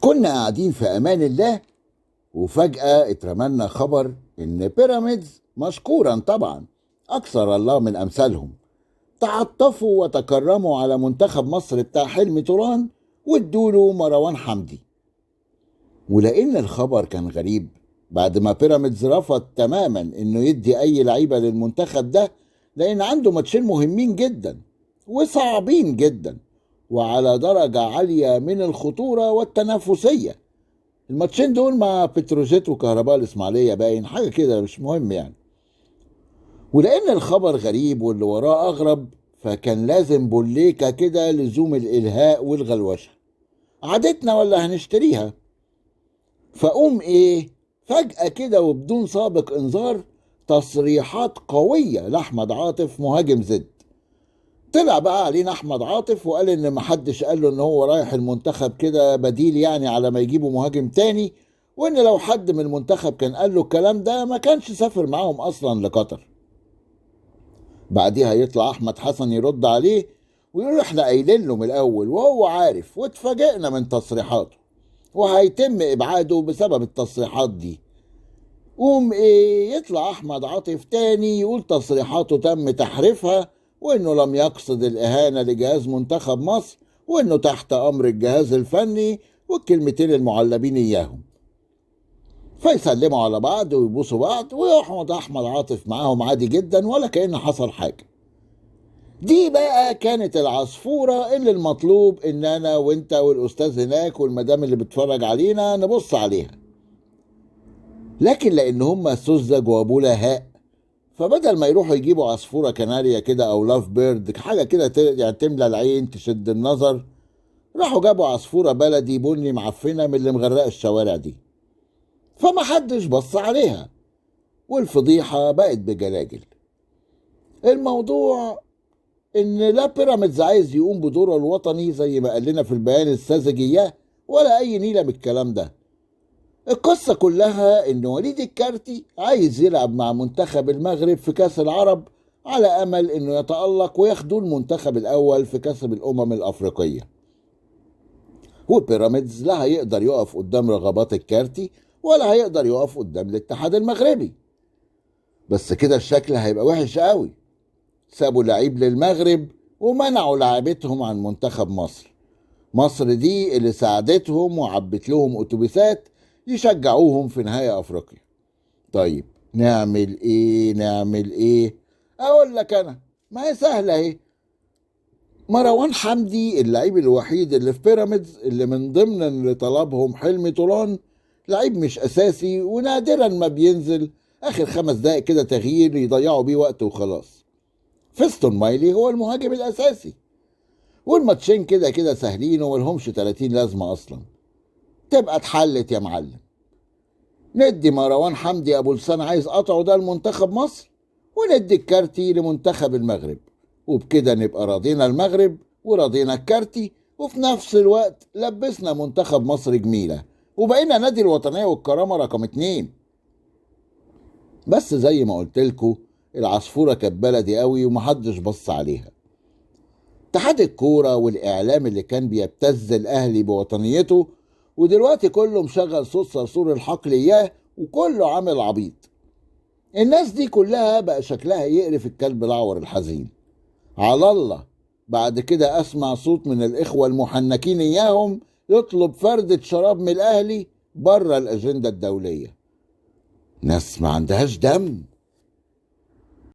كنا قاعدين في امان الله، وفجأة اترملنا خبر ان بيراميدز مشكورا طبعا اكثر الله من امثالهم تعطفوا وتكرموا على منتخب مصر بتاع حلمي طولان وادوله مروان حمدي. ولان الخبر كان غريب بعد ما بيراميدز رفض تماما انه يدي اي لعيبة للمنتخب ده، لان عنده ماتشين مهمين جدا وصعبين جدا وعلى درجة عالية من الخطورة والتنافسية. الماتشين دول مع بتروجيت وكهرباء الإسماعيلية، باين حاجة كده مش مهم يعني. ولأن الخبر غريب واللي وراه أغرب، فكان لازم بوليكا كده لزوم الإلهاء والغلوشة، عادتنا ولا هنشتريها. فقوم إيه فجأة كده وبدون سابق إنذار تصريحات قوية لأحمد عاطف مهاجم زد. طلع بقى علينا احمد عاطف وقال ان محدش قال له ان هو رايح المنتخب كده بديل، يعني على ما يجيبوا مهاجم تاني، وان لو حد من المنتخب كان قال له الكلام ده ما كانش سافر معاهم اصلا لقطر. بعديها يطلع احمد حسن يرد عليه ويقول احنا قايلين له من الاول وهو عارف واتفاجئنا من تصريحاته وهيتم ابعاده بسبب التصريحات دي. قوم ايه يطلع احمد عاطف تاني يقول تصريحاته تم تحريفها، وانه لم يقصد الاهانة لجهاز منتخب مصر، وانه تحت امر الجهاز الفني، والكلمتين المعلبين اياهم. فيسلموا على بعض ويبوسوا بعض ويحمد احمد عاطف معاهم عادي جدا ولا كأن حصل حاجة. دي بقى كانت العصفورة اللي المطلوب ان انا وانت والاستاذ هناك والمدام اللي بتفرج علينا نبص عليها. لكن لان هم سذج وابو لهاء، فبدل ما يروحوا يجيبوا عصفورة كناريا كده او لاف بيرد حاجة كده يعني تملى العين تشد النظر، راحوا جابوا عصفورة بلدي بني معفنة من اللي مغرقة الشوارع دي. فما حدش بص عليها والفضيحة بقت بجلاجل. الموضوع ان لا بيراميدز عايز يقوم بدوره الوطني زي ما قال لنا في البيان الساذج اياه، ولا اي نيلة من الكلام ده. القصة كلها ان وليد الكارتي عايز يلعب مع منتخب المغرب في كاس العرب على امل انه يتألق وياخدوا المنتخب الاول في كاس الامم الافريقية. وبيراميدز لا هيقدر يقف قدام رغبات الكارتي ولا هيقدر يقف قدام الاتحاد المغربي. بس كده الشكل هيبقى وحش قوي. سابوا لعيب للمغرب ومنعوا لعيبتهم عن منتخب مصر. مصر دي اللي ساعدتهم وعبت لهم اتوبيسات يشجعوهم في نهاية افريقيا. طيب نعمل ايه؟ اقول لك انا، ما هي سهلة اهي. مروان حمدي اللعيب الوحيد اللي في بيراميدز اللي من ضمن اللي طلبهم حلمي طولان، لعيب مش اساسي ونادرا ما بينزل اخر 5 دقايق كده تغيير يضيعوا بيه وقت وخلاص. فيستون مايلي هو المهاجم الاساسي، والماتشين كده كده سهلين وملهمش 30 لازمة اصلا. تبقى اتحلت يا معلم. ندي مروان حمدي ابو لسان عايز قطعه ده لمنتخب مصر، وندي الكارتي لمنتخب المغرب، وبكده نبقى راضينا المغرب وراضينا الكارتي، وفي نفس الوقت لبسنا منتخب مصر جميلة وبقينا نادي الوطنية والكرامة رقم 2. بس زي ما قلتلكوا العصفورة كانت بلدي قوي ومحدش بص عليها. اتحاد الكورة والإعلام اللي كان بيبتز الأهلي بوطنيته، ودلوقتي كله مشغل صوت صرصور الحقل إياه وكله عامل عبيط. الناس دي كلها بقى شكلها يقرف الكلب الأعور الحزين. على الله بعد كده أسمع صوت من الإخوة المحنكين إياهم يطلب فردة شراب من الأهلي بره الأجندة الدولية. ناس ما عندهاش دم.